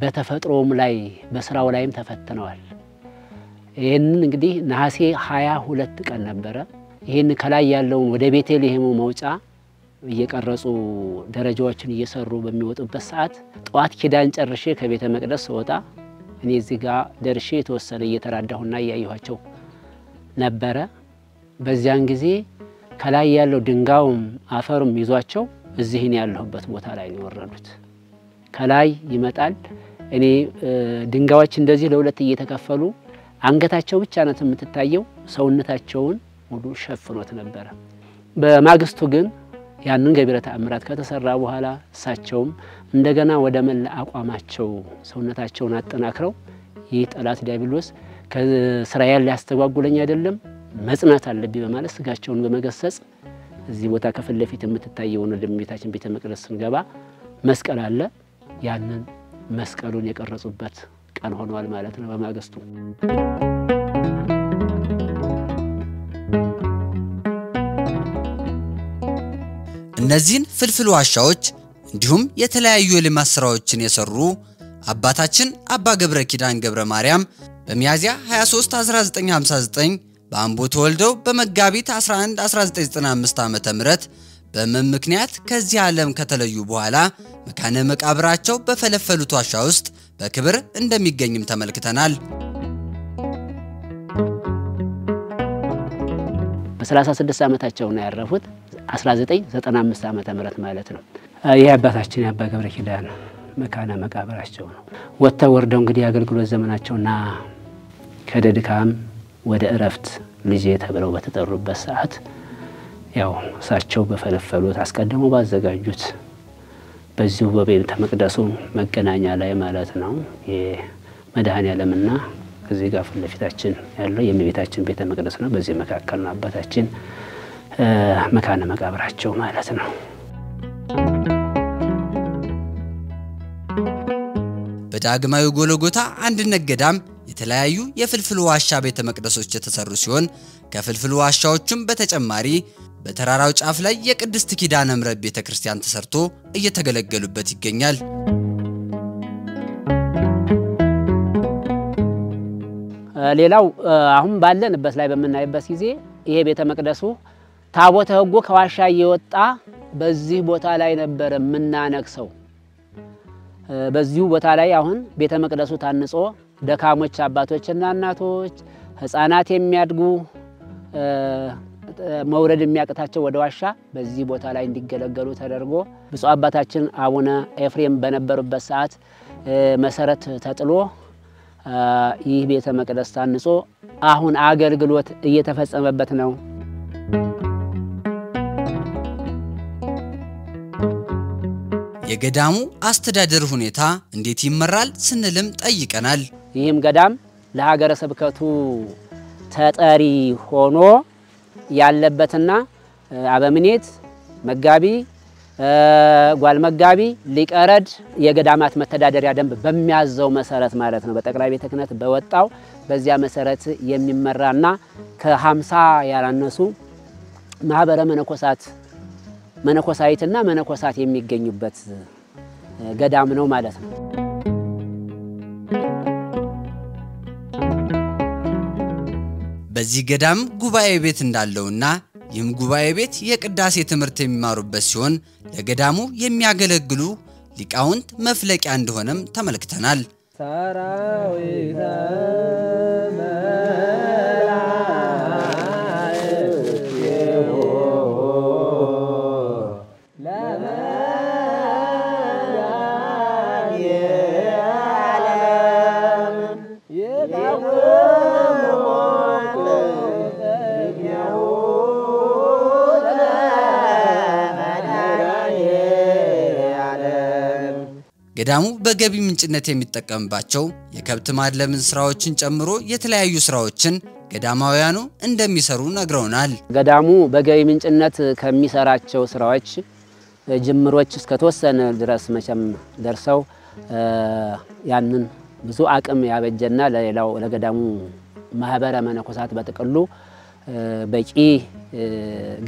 በተፈጥሮም ላይ በስራው ላይም ተፈተነዋል ይሄንን እንግዲህ ነሐሴ 22 ቀን ነበር ይሄን ከላይ ያለውን ወደ ቤተልሔም መውጫ እየቀረጹ ደረጃዎችን እየሰሩ በሚወጡበት ሰዓት ጧት ኪዳን ጨርሼ ከቤተ መቅደስ ወጣ እኔ እዚህ ጋር ደርሼ ተወሰነ እየተራዳሁና ያያዩዋቸው ነበር በዚያን ጊዜ ከላይ ያለው ድንጋውም አፈሩም ይዟቸው እዚህን ያለሁበት ቦታ ላይ ነው ወረዱት ከላይ ይመጣል እኔ ድንጋዮች እንደዚህ ለሁለት እየተከፈሉ አንገታቸው ብቻ ነው የምትታየው ሰውነታቸውን ሙሉ ሸፍኖት ነበር በማግስቱ ግን ያንን ገቢረ ተአምራት ከተሰራ በኋላ እሳቸውም እንደገና ወደ መላ አቋማቸው ሰውነታቸውን አጠናክረው ይህ ጠላት ዲያብሎስ ከእስራኤል ሊያስተጓጉለኝ አይደለም መጽናት አለብኝ በማለት ስጋቸውን በመገሰጽ እዚህ ቦታ ከፊት ለፊት የምትታየው ነው ለምቤታችን ቤተ መቅደስ ስንገባ መስቀል አለ ያንን መስቀሉን የቀረጹበት ቀን ሆኗል ማለት ነው በማግስቱ እነዚህን ፍልፍል ዋሻዎች እንዲሁም የተለያዩ የልማት ስራዎችን የሰሩ አባታችን አባ ገብረ ኪዳን ገብረ ማርያም በሚያዚያ 23 1959 በአምቦ ተወልደው በመጋቢት 11 1995 ዓመተ ምህረት በመምክንያት ከዚህ ዓለም ከተለዩ በኋላ መካነ መቃብራቸው በፈለፈሉት ዋሻ ውስጥ በክብር እንደሚገኝም ተመልክተናል በ36 ዓመታቸው ነው ያረፉት 1995 ዓመተ ምህረት ማለት ነው ይሄ አባታችን አባ ገብረ ኪዳን መካነ መቃብራቸው ነው ወጥተው ወርደው እንግዲህ አገልግሎት ዘመናቸውና ከደድካም ወደ እረፍት ልጄ ተብለው በተጠሩበት ሰዓት ያው እሳቸው በፈለፈሉት አስቀድመው ባዘጋጁት በዚሁ በቤተ መቅደሱ መገናኛ ላይ ማለት ነው የመድኃኔዓለምና እዚህ ጋር ፍለፊታችን ያለው የእመቤታችን ቤተ መቅደስ ነው በዚህ መካከል ነው አባታችን መካነ መቃብራቸው ማለት ነው በዳግማዊ ጎልጎታ አንድነት ገዳም የተለያዩ የፍልፍል ዋሻ ቤተ መቅደሶች የተሰሩ ሲሆን ከፍልፍል ዋሻዎችም በተጨማሪ በተራራው ጫፍ ላይ የቅድስት ኪዳነ ምሕረት ቤተክርስቲያን ተሰርቶ እየተገለገሉበት ይገኛል ሌላው አሁን ባለንበት ላይ በመናይበት ጊዜ ይሄ ቤተ መቅደሱ ታቦተ ሕጉ ከዋሻ እየወጣ በዚህ ቦታ ላይ ነበር ምናነክሰው በዚሁ ቦታ ላይ አሁን ቤተ መቅደሱ ታንጾ ደካሞች አባቶችና እናቶች ህፃናት የሚያድጉ መውረድ የሚያቅታቸው ወደ ዋሻ በዚህ ቦታ ላይ እንዲገለገሉ ተደርጎ ብፁዕ አባታችን አቡነ ኤፍሬም በነበሩበት ሰዓት መሰረት ተጥሎ ይህ ቤተ መቅደስ ታንጾ አሁን አገልግሎት እየተፈጸመበት ነው። የገዳሙ አስተዳደር ሁኔታ እንዴት ይመራል ስንልም ጠይቀናል። ይህም ገዳም ለሀገረ ስብከቱ ተጠሪ ሆኖ ያለበትና አበምኔት መጋቢ ጓል መጋቢ ሊቀረድ የገዳማት መተዳደሪያ ደንብ በሚያዘው መሰረት ማለት ነው በጠቅላይ ቤተ ክህነት በወጣው በዚያ መሰረት የሚመራና ከ50 ያላነሱ ማህበረ መነኮሳይትና መነኮሳት የሚገኙበት ገዳም ነው ማለት ነው። በዚህ ገዳም ጉባኤ ቤት እንዳለውና ይህም ጉባኤ ቤት የቅዳሴ ትምህርት የሚማሩበት ሲሆን ለገዳሙ የሚያገለግሉ ሊቃውንት መፍለቂያ እንደሆነም ተመልክተናል። ገዳሙ በገቢ ምንጭነት የሚጠቀምባቸው የከብት ማድለምን ስራዎችን ጨምሮ የተለያዩ ስራዎችን ገዳማውያኑ እንደሚሰሩ ነግረውናል። ገዳሙ በገቢ ምንጭነት ከሚሰራቸው ስራዎች ጅምሮች እስከ ተወሰነ ድረስ መቼም ደርሰው ያንን ብዙ አቅም ያበጀና ለሌላው ለገዳሙ ማህበረ መነኮሳት በጥቅሉ በቂ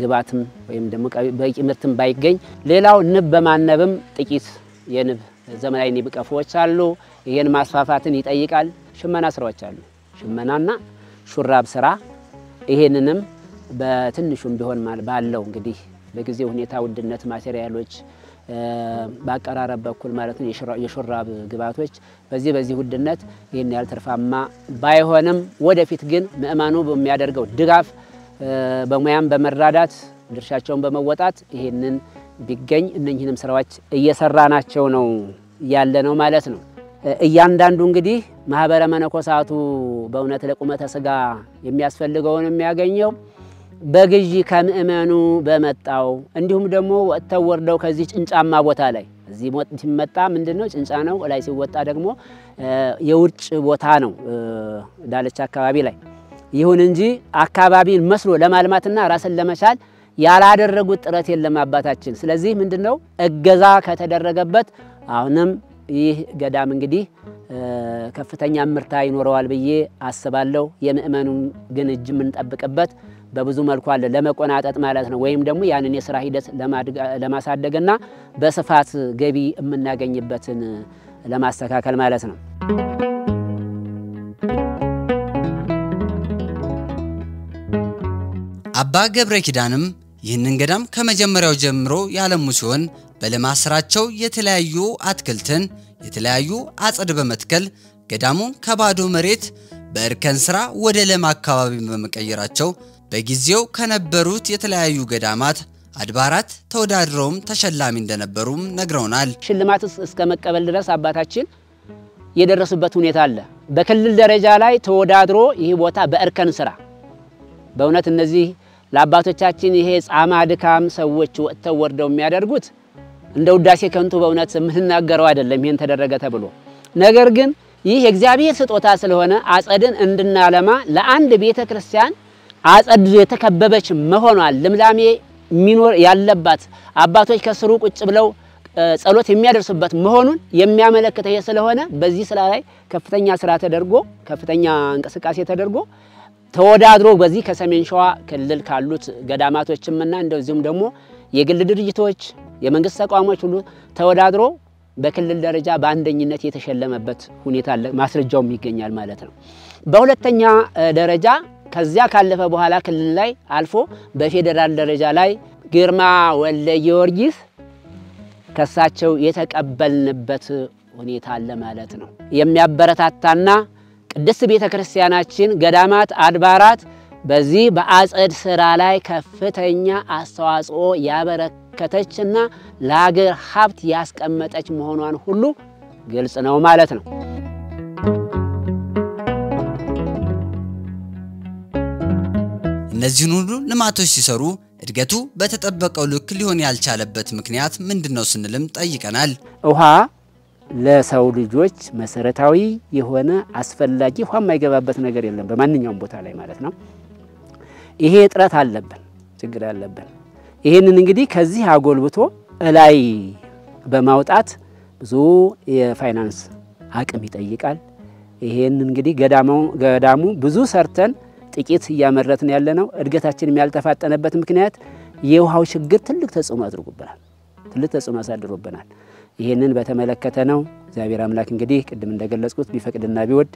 ግባትም ወይም ደግሞ በቂ ምርትም ባይገኝ ሌላው ንብ በማነብም ጥቂት የንብ ዘመናዊ ንብ ቀፎዎች አሉ። ይሄን ማስፋፋትን ይጠይቃል። ሽመና ስራዎች አሉ። ሽመናና ሹራብ ስራ ይሄንንም በትንሹም ቢሆን ባለው እንግዲህ በጊዜ ሁኔታ ውድነት ማቴሪያሎች ባቀራረብ በኩል ማለት ነው የሹራብ ግባቶች በዚህ ውድነት ይሄን ያህል ትርፋማ ባይሆንም ወደፊት ግን ምእማኑ በሚያደርገው ድጋፍ በሙያም በመራዳት ድርሻቸውን በመወጣት ይሄንን ቢገኝ እነኚህንም ስራዎች እየሰራናቸው ነው ያለነው ማለት ነው። እያንዳንዱ እንግዲህ ማህበረ መነኮሳቱ በእውነት ለቁመተ ስጋ የሚያስፈልገውን የሚያገኘው በግዢ ከምእመኑ በመጣው እንዲሁም ደግሞ ወጥተው ወርደው ከዚህ ጭንጫማ ቦታ ላይ እዚህ ሞት ሲመጣ ምንድነው ጭንጫ ነው ላይ ሲወጣ ደግሞ የውጭ ቦታ ነው ዳለቻ አካባቢ ላይ ይሁን እንጂ አካባቢን መስሎ ለማልማትና ራስን ለመቻል ያላደረጉት ጥረት የለም አባታችን። ስለዚህ ምንድነው እገዛ ከተደረገበት አሁንም ይህ ገዳም እንግዲህ ከፍተኛ ምርታ ይኖረዋል ብዬ አስባለሁ። የምእመኑን ግን እጅ ምንጠብቅበት በብዙ መልኩ አለ ለመቆናጠጥ ማለት ነው ወይም ደግሞ ያንን የሥራ ሂደት ለማሳደግና በስፋት ገቢ የምናገኝበትን ለማስተካከል ማለት ነው። አባ ገብረ ኪዳንም ይህንን ገዳም ከመጀመሪያው ጀምሮ ያለሙ ሲሆን በልማት ስራቸው የተለያዩ አትክልትን የተለያዩ አጽድ በመትከል ገዳሙን ከባዶ መሬት በእርከን ስራ ወደ ለም አካባቢ በመቀየራቸው በጊዜው ከነበሩት የተለያዩ ገዳማት አድባራት ተወዳድረውም ተሸላሚ እንደነበሩም ነግረውናል። ሽልማት እስከ መቀበል ድረስ አባታችን የደረሱበት ሁኔታ አለ። በክልል ደረጃ ላይ ተወዳድሮ ይህ ቦታ በእርከን ስራ በእውነት እነዚህ ለአባቶቻችን ይሄ ጻማ ድካም ሰዎች ወጥተው ወርደው የሚያደርጉት እንደ ውዳሴ ከንቱ በእውነት ምንናገረው አይደለም ይሄን ተደረገ ተብሎ ነገር ግን ይህ የእግዚአብሔር ስጦታ ስለሆነ አጸድን እንድናለማ ለአንድ ቤተክርስቲያን አጸድ የተከበበች መሆኗን ልምላሜ ሚኖር ያለባት አባቶች ከስሩ ቁጭ ብለው ጸሎት የሚያደርሱበት መሆኑን የሚያመለክተው ስለሆነ በዚህ ስራ ላይ ከፍተኛ ስራ ተደርጎ ከፍተኛ እንቅስቃሴ ተደርጎ ተወዳድሮ በዚህ ከሰሜን ሸዋ ክልል ካሉት ገዳማቶችምና እንደዚሁም ደግሞ የግል ድርጅቶች የመንግስት ተቋሞች ሁሉ ተወዳድሮ በክልል ደረጃ በአንደኝነት የተሸለመበት ሁኔታ አለ። ማስረጃውም ይገኛል ማለት ነው። በሁለተኛ ደረጃ ከዚያ ካለፈ በኋላ ክልል ላይ አልፎ በፌደራል ደረጃ ላይ ግርማ ወልደ ጊዮርጊስ ከሳቸው የተቀበልንበት ሁኔታ አለ ማለት ነው። የሚያበረታታና ቅድስት ቤተክርስቲያናችን ገዳማት አድባራት በዚህ በአጸድ ስራ ላይ ከፍተኛ አስተዋጽኦ ያበረከተችና ለሀገር ሀብት ያስቀመጠች መሆኗን ሁሉ ግልጽ ነው ማለት ነው። እነዚህን ሁሉ ልማቶች ሲሰሩ እድገቱ በተጠበቀው ልክ ሊሆን ያልቻለበት ምክንያት ምንድነው ስንልም ጠይቀናል። ውሃ ለሰው ልጆች መሰረታዊ የሆነ አስፈላጊ ውሃ የማይገባበት ነገር የለም በማንኛውም ቦታ ላይ ማለት ነው። ይሄ እጥረት አለብን፣ ችግር አለብን። ይሄንን እንግዲህ ከዚህ አጎልብቶ ላይ በማውጣት ብዙ የፋይናንስ አቅም ይጠይቃል። ይሄን እንግዲህ ገዳሙ ብዙ ሰርተን ጥቂት እያመረትን ያለነው እድገታችንም ያልተፋጠነበት ምክንያት የውሃው ችግር ትልቅ ተጽዕኖ አድርጎብናል፣ ትልቅ ተጽዕኖ አሳድሮብናል። ይሄንን በተመለከተ ነው እግዚአብሔር አምላክ እንግዲህ ቅድም እንደገለጽኩት ቢፈቅድና ቢወድ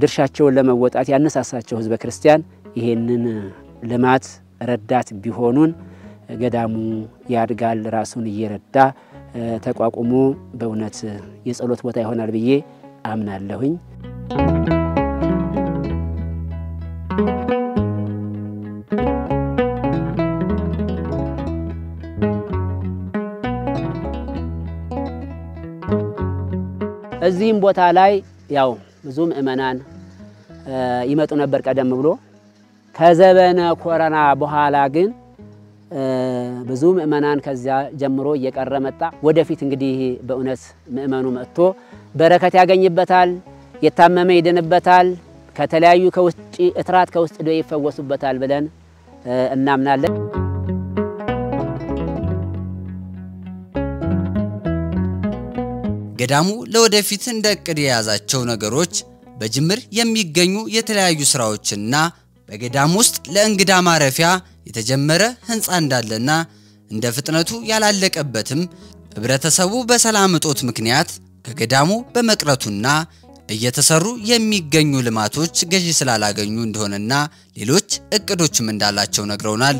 ድርሻቸውን ለመወጣት ያነሳሳቸው ህዝበ ክርስቲያን ይሄንን ልማት ረዳት ቢሆኑን ገዳሙ ያድጋል፣ ራሱን እየረዳ ተቋቁሞ በእውነት የጸሎት ቦታ ይሆናል ብዬ አምናለሁኝ። እዚህም ቦታ ላይ ያው ብዙ ምእመናን ይመጡ ነበር ቀደም ብሎ። ከዘበነ ኮሮና በኋላ ግን ብዙ ምእመናን ከዚያ ጀምሮ እየቀረ መጣ። ወደፊት እንግዲህ በእውነት ምእመኑ መጥቶ በረከት ያገኝበታል፣ የታመመ ይድንበታል፣ ከተለያዩ ከውስጥ እጥራት ከውስጥ ደዌ ይፈወሱበታል ብለን እናምናለን። ገዳሙ ለወደፊት እንደ እቅድ የያዛቸው ነገሮች በጅምር የሚገኙ የተለያዩ ስራዎችና በገዳሙ ውስጥ ለእንግዳ ማረፊያ የተጀመረ ህንጻ እንዳለና እንደ ፍጥነቱ ያላለቀበትም ህብረተሰቡ በሰላም እጦት ምክንያት ከገዳሙ በመቅረቱና እየተሰሩ የሚገኙ ልማቶች ገዢ ስላላገኙ እንደሆነና ሌሎች እቅዶችም እንዳላቸው ነግረውናል።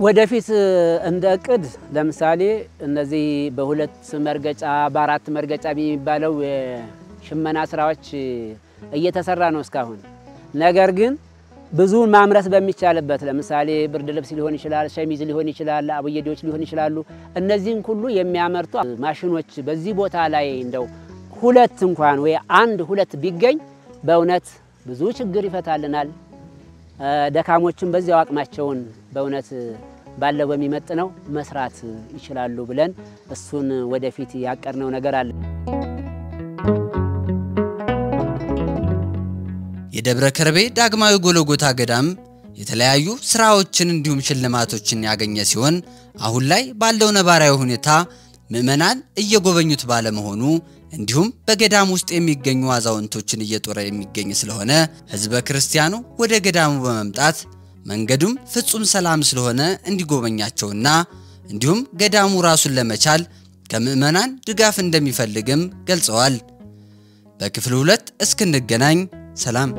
ወደፊት እንደ እቅድ ለምሳሌ እነዚህ በሁለት መርገጫ በአራት መርገጫ የሚባለው የሽመና ስራዎች እየተሰራ ነው እስካሁን። ነገር ግን ብዙ ማምረት በሚቻልበት ለምሳሌ ብርድ ልብስ ሊሆን ይችላል፣ ሸሚዝ ሊሆን ይችላል፣ አብየዶች ሊሆን ይችላሉ። እነዚህን ሁሉ የሚያመርቱ ማሽኖች በዚህ ቦታ ላይ እንደው ሁለት እንኳን ወይ አንድ ሁለት ቢገኝ በእውነት ብዙ ችግር ይፈታልናል። ደካሞችን በዚያው አቅማቸውን በእውነት ባለው በሚመጥነው መስራት ይችላሉ ብለን እሱን ወደፊት ያቀርነው ነገር አለ። የደብረ ከርቤ ዳግማዊ ጎልጎታ ገዳም የተለያዩ ስራዎችን እንዲሁም ሽልማቶችን ያገኘ ሲሆን አሁን ላይ ባለው ነባራዊ ሁኔታ ምእመናን እየጎበኙት ባለመሆኑ እንዲሁም በገዳም ውስጥ የሚገኙ አዛውንቶችን እየጦረ የሚገኝ ስለሆነ ህዝበ ክርስቲያኑ ወደ ገዳሙ በመምጣት መንገዱም ፍጹም ሰላም ስለሆነ እንዲጎበኛቸውና እንዲሁም ገዳሙ ራሱን ለመቻል ከምእመናን ድጋፍ እንደሚፈልግም ገልጸዋል። በክፍል 2 እስክንገናኝ ሰላም።